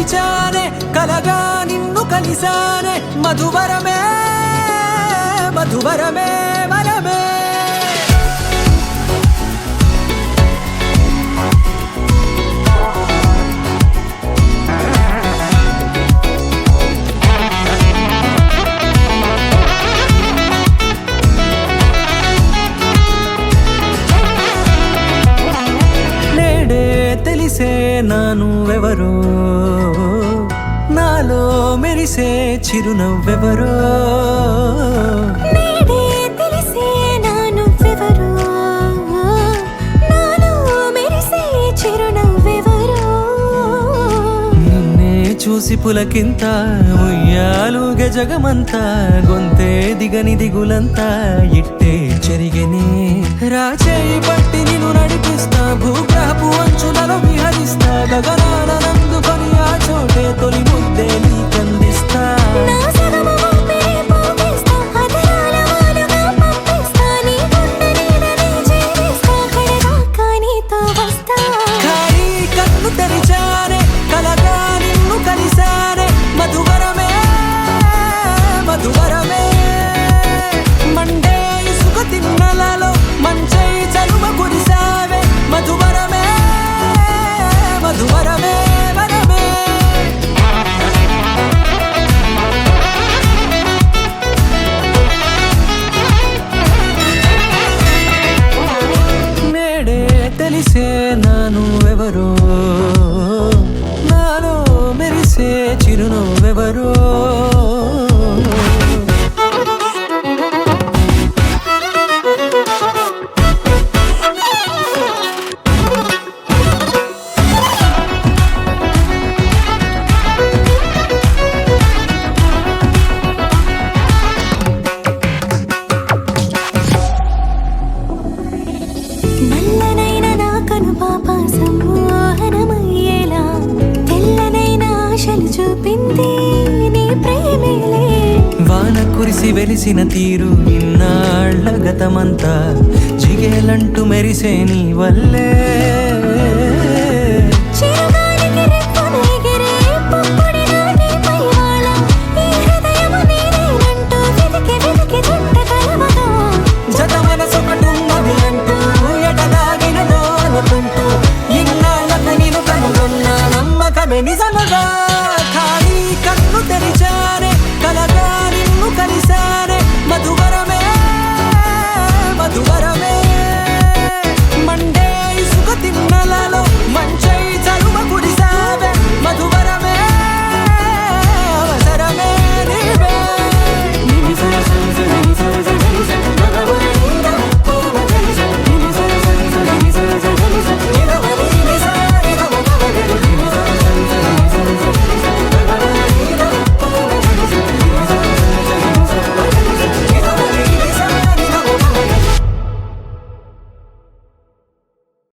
తెరిచానే కలగా నిన్ను కలిసానే మధువరమే మధువరమే వరమే తెలిసే నానువెవరో నాలో మెరిసే చిరునవ్వెవరో నేడే తెలిసే నానువెవరో నాలో మెరిసే చిరునవ్వెవరో నిన్నే చూసి పులకింత ఉయ్యాలుగే జగమంతా గొంతే దిగని దిగులంతా ఇట్టే చెరిగెనే రాచేయి పట్టి నిన్ను నడిపిస్తా భూగ్రహపు అంచులలో విహరిస్తా గగనాల నందుకొని ఆ చోటే తొలి ముద్దే నీకందిస్తా నా సగమ ఊపిరి పోగిస్తా అధరాల వాలుగా పంపిస్తా నీ గుండె నీడనే చేరిస్తా కడదాకా నీతో వస్తా ఖాళీ కన్ను తెరిచానే కలగా నిన్ను కలిసానే మధువరమే మధువరమే మండే ఇసుక తిన్నలలో మంచై చలువ కురిసావే మధువరమే మధువరమే వరమే నేడే తెలిసే నానువెవరో నాలో మెరిసే చిరునవ్వెవరో నల్లనైన నా కనుపాప సమ్మోహనమయ్యేలా తెల్లనైన ఆశలు చూపింది నీ ప్రేమేలే వాన కురిసి వెలిసిన తీరు ఇన్నాళ్ల గతమంతా జిగేలంటూ మెరిసే నీ వల్లే